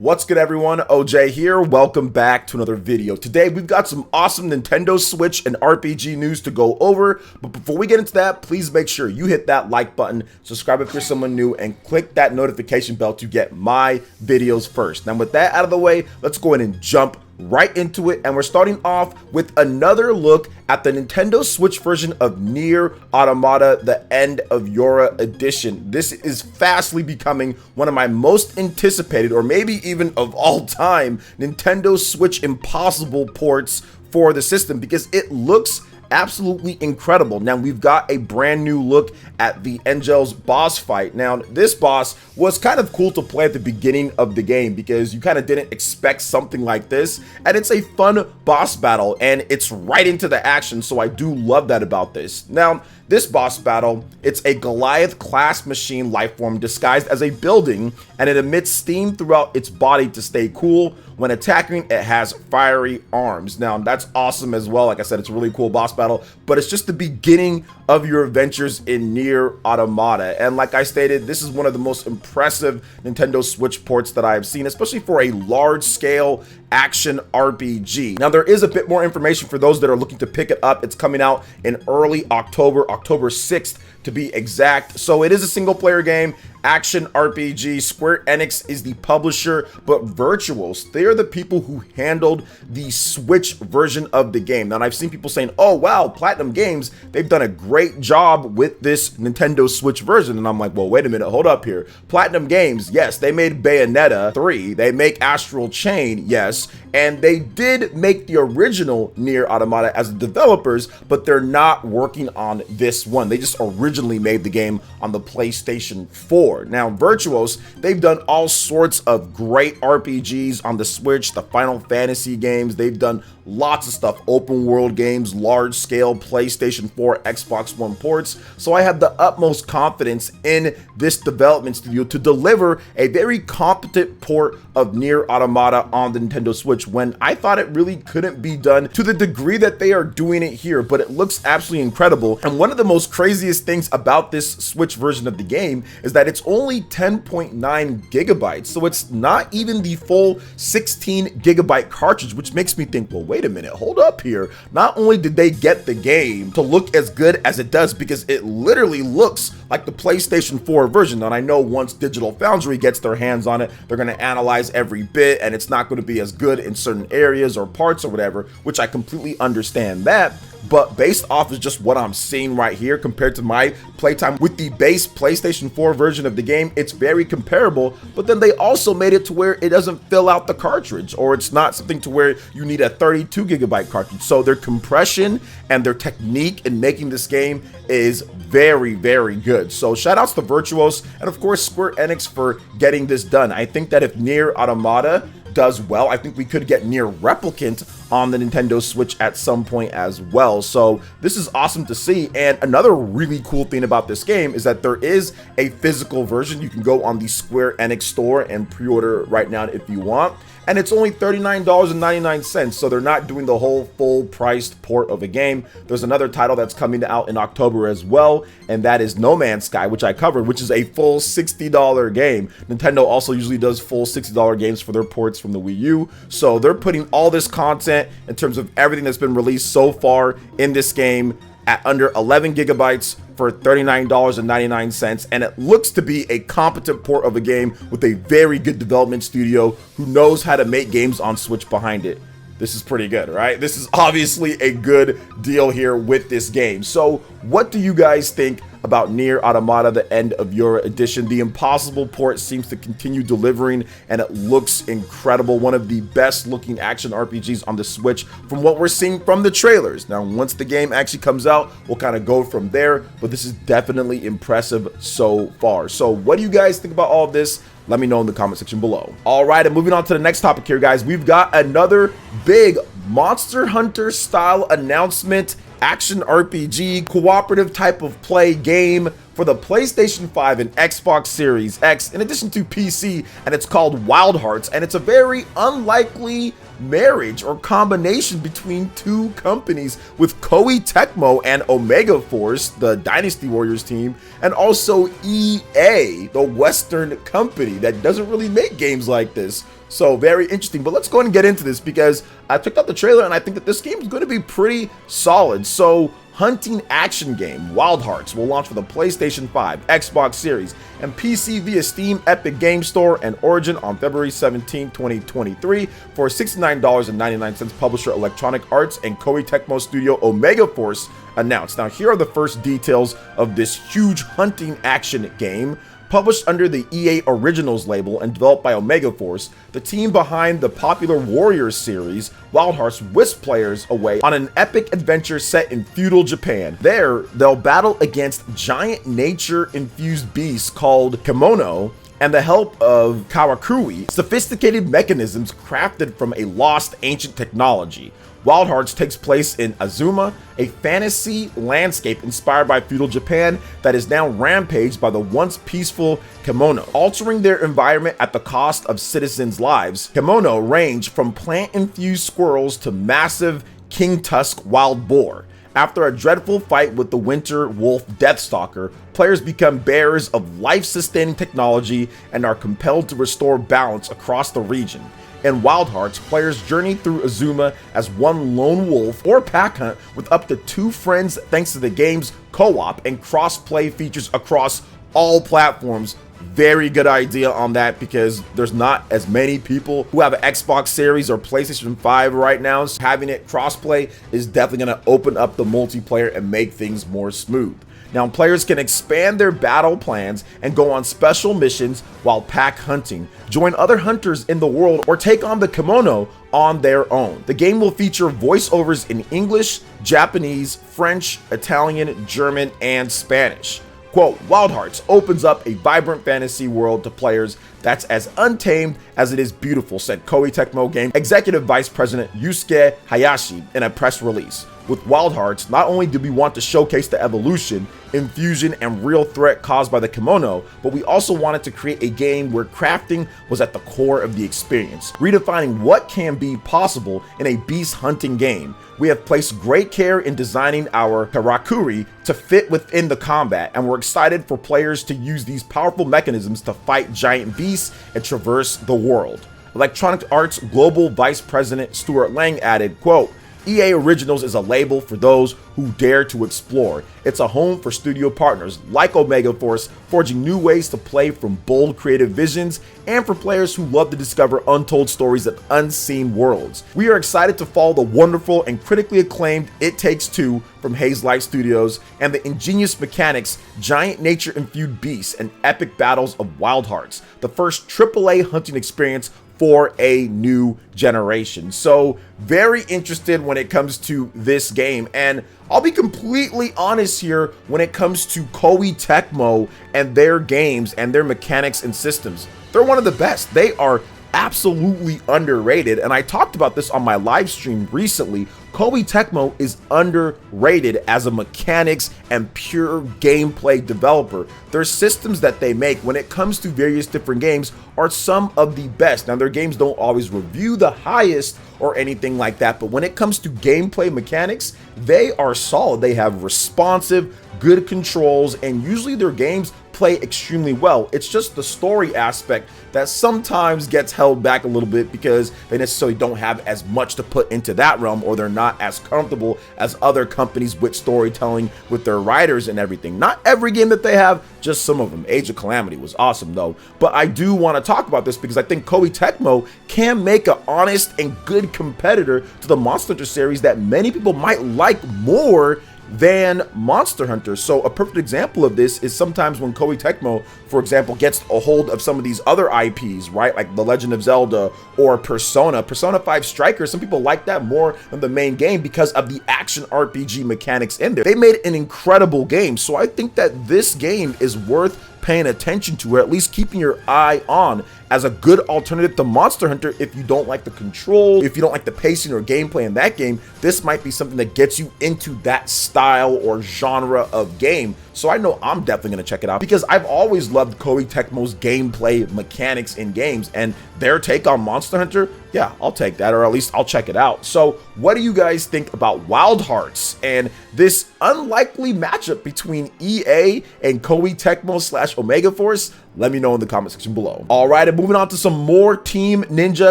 What's good, everyone? OJ here. Welcome back to another video. Today we've got some awesome Nintendo Switch and RPG news to go over, but before we get into that, please make sure you hit that like button, subscribe if you're someone new, and click that notification bell to get my videos first. Now with that out of the way, let's go ahead and jump right into it, and we're starting off with another look at the Nintendo Switch version of NieR Automata, the End of YoRHa edition. This is fastly becoming one of my most anticipated, or maybe even of all time, Nintendo Switch impossible ports for the system because it looks absolutely incredible. Now we've got a brand new look at the Angel's boss fight. Now this boss was kind of cool to play at the beginning of the game because you kind of didn't expect something like this, and it's a fun boss battle and it's right into the action, so I do love that about this. Now this boss battle, it's a Goliath class machine lifeform disguised as a building, and it emits steam throughout its body to stay cool. When attacking, it has fiery arms. Now that's awesome as well. Like I said, it's a really cool boss battle, but it's just the beginning of your adventures in NieR Automata. And like I stated, this is one of the most impressive Nintendo Switch ports that I've seen, especially for a large scale action RPG. Now there is a bit more information for those that are looking to pick it up. It's coming out in early October, October 6th to be exact. So it is a single player game, action RPG. Square Enix is the publisher, but Virtuos, they're the people who handled the Switch version of the game. Now I've seen people saying, oh wow, Platinum Games, they've done a great job with this Nintendo Switch version. And I'm like, well, wait a minute, hold up here. Platinum Games, yes, they made Bayonetta 3, they make Astral Chain, yes, and they did make the original NieR Automata as the developers, but they're not working on this one. They just originally made the game on the PlayStation 4. Now Virtuos, they've done all sorts of great RPGs on the Switch, the Final Fantasy games, they've done lots of stuff, open world games, large scale PlayStation 4, Xbox One ports. So I have the utmost confidence in this development studio to deliver a very competent port of NieR Automata on the Nintendo Switch, when I thought it really couldn't be done to the degree that they are doing it here. But it looks absolutely incredible. And one of the most craziest things about this Switch version of the game is that it's only 10.9 gigabytes. So it's not even the full 16 gigabyte cartridge, which makes me think, well, wait a minute, hold up here. Not only did they get the game to look as good as it does, because it literally looks like the PlayStation 4 version. And I know once Digital Foundry gets their hands on it, they're going to analyze every bit, and it's not going to be as good in certain areas or parts or whatever, which I completely understand that. But based off of just what I'm seeing right here compared to my playtime with the base PlayStation 4 version of the game, it's very comparable. But then they also made it to where it doesn't fill out the cartridge, or it's not something to where you need a 32 gigabyte cartridge. So their compression and their technique in making this game is very, very good. So shout outs to Virtuos and of course Square Enix for getting this done. I think that if NieR Automata does well, I think we could get NieR Replicant on the Nintendo Switch at some point as well. So this is awesome to see. And another really cool thing about this game is that there is a physical version. You can go on the Square Enix store and pre-order right now if you want. And it's only $39.99, so they're not doing the whole full-priced port of a game. There's another title that's coming out in October as well, and that is No Man's Sky, which I covered, which is a full $60 game. Nintendo also usually does full $60 games for their ports from the Wii U, so they're putting all this content in terms of everything that's been released so far in this game at under 11 gigabytes for $39.99, and it looks to be a competent port of a game with a very good development studio who knows how to make games on Switch behind it. This is pretty good, right? This is obviously a good deal here with this game. So what do you guys think about NieR Automata, the End of YoRHa edition? The impossible port seems to continue delivering, and it looks incredible. One of the best looking action RPGs on the Switch from what we're seeing from the trailers. Now, once the game actually comes out, we'll kind of go from there, but this is definitely impressive so far. So what do you guys think about all of this? Let me know in the comment section below. All right, and moving on to the next topic here, guys. We've got another big Monster Hunter style announcement, action RPG, cooperative type of play game for the PlayStation 5 and Xbox Series X, in addition to PC, and it's called Wild Hearts, and it's a very unlikely marriage or combination between two companies with Koei Tecmo and Omega Force, the Dynasty Warriors team, and also EA, the Western company that doesn't really make games like this. So very interesting, but let's go ahead and get into this because I checked out the trailer and I think that this game is going to be pretty solid. So hunting action game YoRHa will launch for the PlayStation 5, Xbox Series, and PC via Steam, Epic Game Store, and Origin on February 17, 2023 for $69.99, publisher Electronic Arts and Koei Tecmo studio Omega Force announced. Now here are the first details of this huge hunting action game. Published under the EA Originals label and developed by Omega Force, the team behind the popular Warriors series, YoRHa whisks players away on an epic adventure set in feudal Japan. There, they'll battle against giant nature-infused beasts called kimono, and the help of karakuri, sophisticated mechanisms crafted from a lost ancient technology. YoRHa takes place in Azuma, a fantasy landscape inspired by feudal Japan that is now rampaged by the once peaceful kimono, altering their environment at the cost of citizens' lives. Kimono range from plant-infused squirrels to massive king tusk wild boar. After a dreadful fight with the winter wolf Deathstalker, players become bearers of life-sustaining technology and are compelled to restore balance across the region. In YoRHa, players journey through Azuma as one lone wolf or pack hunt with up to 2 friends thanks to the game's co-op and cross-play features across all platforms. Very good idea on that because there's not as many people who have an Xbox Series or PlayStation 5 right now. So having it cross-play is definitely going to open up the multiplayer and make things more smooth. Now, players can expand their battle plans and go on special missions while pack hunting, join other hunters in the world, or take on the kimono on their own. The game will feature voiceovers in English, Japanese, French, Italian, German, and Spanish. Quote, YoRHa opens up a vibrant fantasy world to players that's as untamed as it is beautiful, said Koei Tecmo Game Executive Vice President Yusuke Hayashi in a press release. With YoRHa, not only do we want to showcase the evolution, infusion, and real threat caused by the kimono, but we also wanted to create a game where crafting was at the core of the experience, redefining what can be possible in a beast hunting game. We have placed great care in designing our karakuri to fit within the combat, and we're excited for players to use these powerful mechanisms to fight giant beasts and traverse the world. Electronic Arts Global Vice President Stuart Lang added, quote, EA Originals is a label for those who dare to explore. It's a home for studio partners like Omega Force, forging new ways to play from bold creative visions, and for players who love to discover untold stories of unseen worlds. We are excited to follow the wonderful and critically acclaimed It Takes Two from Hazelight Studios and the ingenious mechanics, giant nature-infused beasts, and epic battles of YoRHa, the first AAA hunting experience for a new generation. So very interested when it comes to this game, and I'll be completely honest here when it comes to Koei Tecmo and their games and their mechanics and systems. They're one of the best. They are absolutely underrated, and I talked about this on my live stream recently. Koei Tecmo is underrated as a mechanics and pure gameplay developer. Their systems that they make when it comes to various different games are some of the best. Now, their games don't always review the highest or anything like that, but when it comes to gameplay mechanics, they are solid. They have responsive, good controls, and usually their games play extremely well. It's just the story aspect that sometimes gets held back a little bit because they necessarily don't have as much to put into that realm, or they're not as comfortable as other companies with storytelling with their writers and everything. Not every game that they have, just some of them. Age of Calamity was awesome though. But I do want to talk about this because I think Koei Tecmo can make an honest and good competitor to the Monster Hunter series that many people might like more than Monster Hunter. So a perfect example of this is sometimes when Koei Tecmo, for example, gets a hold of some of these other IPs, right? Like The Legend of Zelda or Persona 5 Strikers. Some people like that more than the main game because of the action RPG mechanics in there. They made an incredible game. So I think that this game is worth paying attention to, or at least keeping your eye on as a good alternative to Monster Hunter. If you don't like the control, if you don't like the pacing or gameplay in that game, this might be something that gets you into that style or genre of game. So I know I'm definitely going to check it out because I've always loved Koei Tecmo's gameplay mechanics in games, and their take on Monster Hunter, yeah, I'll take that, or at least I'll check it out. So what do you guys think about YoRHa and this unlikely matchup between EA and Koei Tecmo / Omega Force? Let me know in the comment section below. All right, and moving on to some more Team Ninja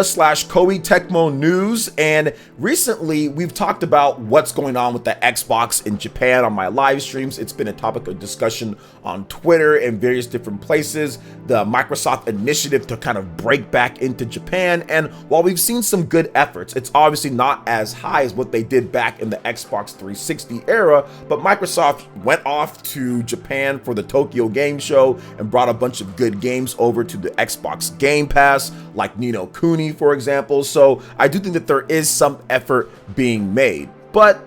/ Koei Tecmo news. And recently, we've talked about what's going on with the Xbox in Japan on my live streams. It's been a topic of discussion on Twitter and various different places. The Microsoft initiative to kind of break back into Japan. And while we've seen some good efforts, it's obviously not as high as what they did back in the Xbox 360 era, but Microsoft went off to Japan for the Tokyo Game Show and brought a bunch of good games over to the Xbox Game Pass, like Ni no Kuni, for example. So I do think that there is some effort being made, but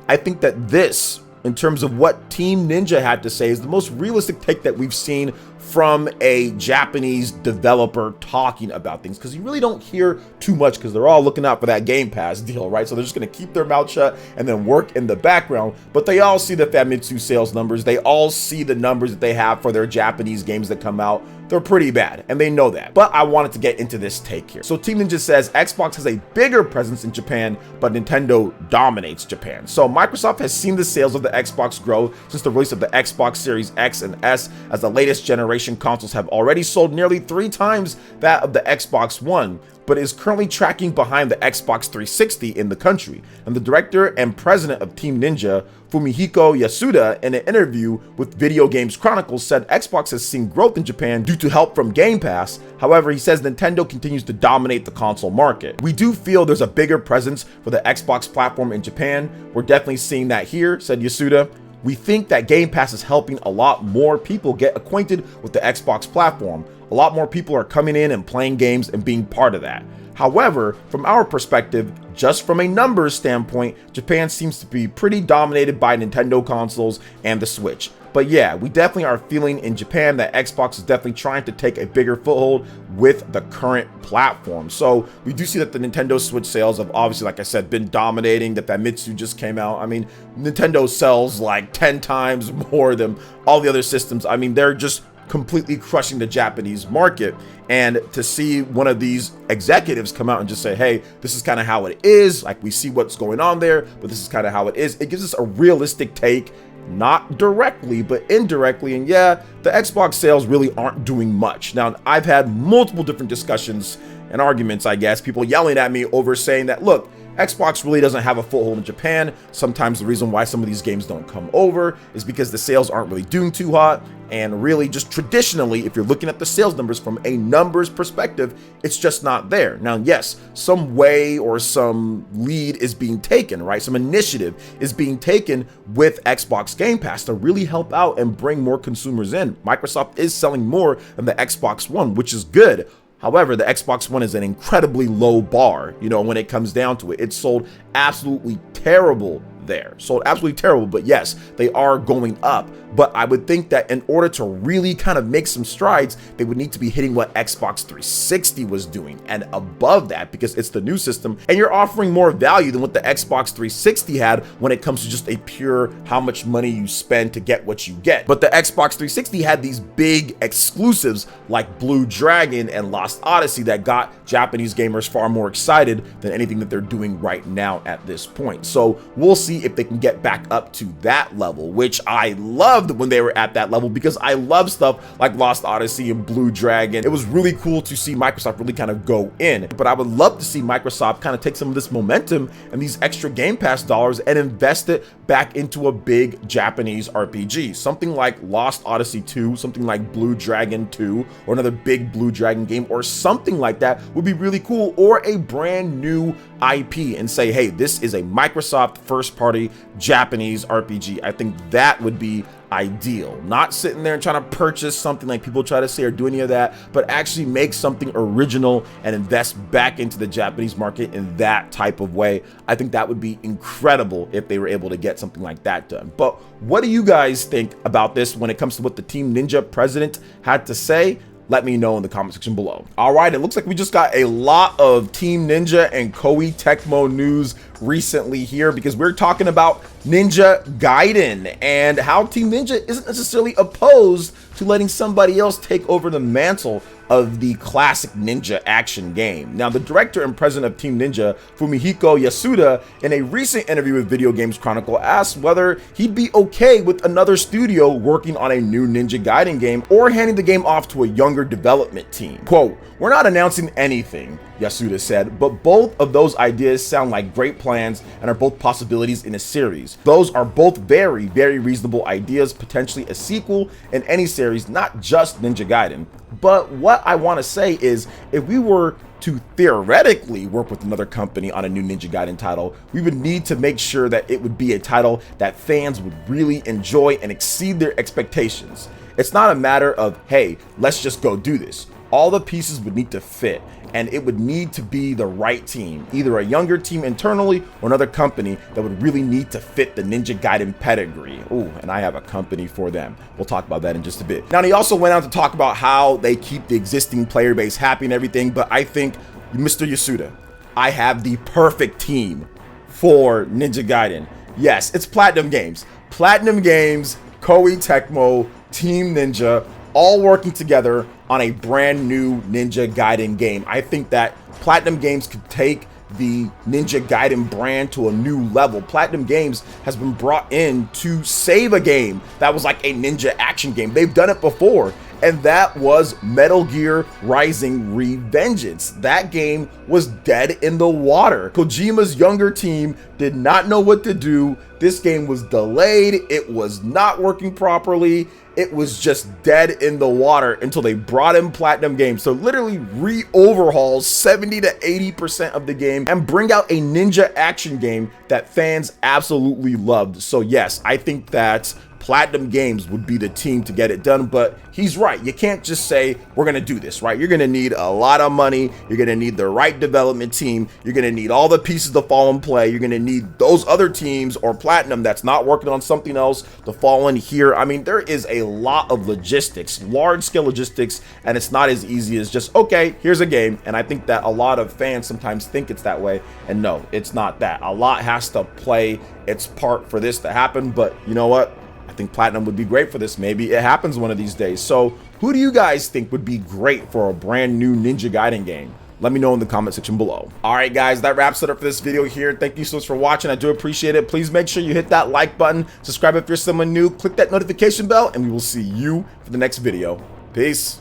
I think that this, in terms of what Team Ninja had to say, is the most realistic take that we've seen from a Japanese developer talking about things, because you really don't hear too much because they're all looking out for that Game Pass deal, right? So they're just going to keep their mouth shut and then work in the background, but they all see the Famitsu sales numbers. They all see the numbers that they have for their Japanese games that come out. They're pretty bad, and they know that. But I wanted to get into this take here. So Team Ninja says Xbox has a bigger presence in Japan, but Nintendo dominates Japan. So Microsoft has seen the sales of the Xbox grow since the release of the Xbox Series X and S, as the latest generation consoles have already sold nearly 3 times that of the Xbox One, but is currently tracking behind the Xbox 360 in the country. And the director and president of Team Ninja, Fumihiko Yasuda, in an interview with Video Games Chronicles, said Xbox has seen growth in Japan due to help from Game Pass. However, he says Nintendo continues to dominate the console market. We do feel there's a bigger presence for the Xbox platform in Japan. We're definitely seeing that here, said Yasuda. We think that Game Pass is helping a lot more people get acquainted with the Xbox platform. A lot more people are coming in and playing games and being part of that. However, from our perspective, just from a numbers standpoint, Japan seems to be pretty dominated by Nintendo consoles and the Switch. But yeah, we definitely are feeling in Japan that Xbox is definitely trying to take a bigger foothold with the current platform. So we do see that the Nintendo Switch sales have obviously, like I said, been dominating. That Famitsu just came out. I mean, Nintendo sells like 10 times more than all the other systems. I mean, they're just completely crushing the Japanese market. And to see one of these executives come out and just say, hey, this is kind of how it is, like we see what's going on there, but this is kind of how it is, it gives us a realistic take, not directly, but indirectly. And yeah, the Xbox sales really aren't doing much. Now, I've had multiple different discussions and arguments, I guess, people yelling at me over saying that, look, Xbox really doesn't have a foothold in Japan. Sometimes the reason why some of these games don't come over is because the sales aren't really doing too hot. And really, just traditionally, if you're looking at the sales numbers from a numbers perspective, it's just not there. Now, yes, some way or some lead is being taken, right? Some initiative is being taken with Xbox Game Pass to really help out and bring more consumers in. Microsoft is selling more than the Xbox One, which is good. However, the Xbox One is an incredibly low bar, you know, when it comes down to it. It's sold absolutely terrible there. Sold absolutely terrible, but yes, they are going up. But I would think that in order to really kind of make some strides, they would need to be hitting what Xbox 360 was doing and above that, because it's the new system and you're offering more value than what the Xbox 360 had when it comes to just a pure how much money you spend to get what you get. But the Xbox 360 had these big exclusives like Blue Dragon and Lost Odyssey that got Japanese gamers far more excited than anything that they're doing right now at this point. So we'll see if they can get back up to that level, which I loved when they were at that level, because I love stuff like Lost Odyssey and Blue Dragon. It was really cool to see Microsoft really kind of go in, but I would love to see Microsoft kind of take some of this momentum and these extra Game Pass dollars and invest it back into a big Japanese RPG, something like Lost Odyssey 2, something like Blue Dragon 2, or another big Blue Dragon game, or something like that would be really cool, or a brand new IP and say, hey, this is a Microsoft first party Japanese RPG. I think that would be ideal. Not sitting there and trying to purchase something like people try to say or do any of that, but actually make something original and invest back into the Japanese market in that type of way. I think that would be incredible if they were able to get something like that done. But what do you guys think about this when it comes to what the Team Ninja president had to say? Let me know in the comment section below. All right, it looks like we just got a lot of Team Ninja and Koei Tecmo news recently here, because we're talking about Ninja Gaiden and how Team Ninja isn't necessarily opposed to letting somebody else take over the mantle of the classic Ninja action game. Now, the director and president of Team Ninja, Fumihiko Yasuda, in a recent interview with Video Games Chronicle, asked whether he'd be okay with another studio working on a new Ninja Gaiden game or handing the game off to a younger development team. Quote, "We're not announcing anything," Yasuda said, "but both of those ideas sound like great plans and are both possibilities in a series. Those are both very, very reasonable ideas, potentially a sequel in any series, not just Ninja Gaiden." But what I want to say is, if we were to theoretically work with another company on a new Ninja Gaiden title, we would need to make sure that it would be a title that fans would really enjoy and exceed their expectations. It's not a matter of, hey, let's just go do this. All the pieces would need to fit, and it would need to be the right team, either a younger team internally or another company that would really need to fit the Ninja Gaiden pedigree. Ooh, and I have a company for them. We'll talk about that in just a bit. Now, he also went on to talk about how they keep the existing player base happy and everything, but I think, Mr. Yasuda, I have the perfect team for Ninja Gaiden. Yes, it's Platinum Games. Platinum Games, Koei Tecmo, Team Ninja, all working together on a brand new Ninja Gaiden game. I think that Platinum Games could take the Ninja Gaiden brand to a new level. Platinum Games has been brought in to save a game that was like a ninja action game. They've done it before, and that was Metal Gear Rising: Revengeance. That game was dead in the water. Kojima's younger team did not know what to do. This game was delayed. It was not working properly. It was just dead in the water until they brought in Platinum Games to literally re-overhaul 70 to 80% of the game and bring out a ninja action game that fans absolutely loved. So yes, I think that Platinum Games would be the team to get it done, but he's right. You can't just say, we're going to do this, right? You're going to need a lot of money. You're going to need the right development team. You're going to need all the pieces to fall in play. You're going to need those other teams or Platinum that's not working on something else to fall in here. I mean, there is a lot of logistics, large scale logistics, and it's not as easy as just, okay, here's a game. And I think that a lot of fans sometimes think it's that way. And no, it's not that. A lot has to play its part for this to happen. But you know what? I think Platinum would be great for this. Maybe it happens one of these days. So who do you guys think would be great for a brand new Ninja Gaiden game? Let me know in the comment section below. All right, guys, that wraps it up for this video here. Thank you so much for watching. I do appreciate it. Please make sure you hit that like button, subscribe if you're someone new, click that notification bell, and we will see you for the next video. Peace.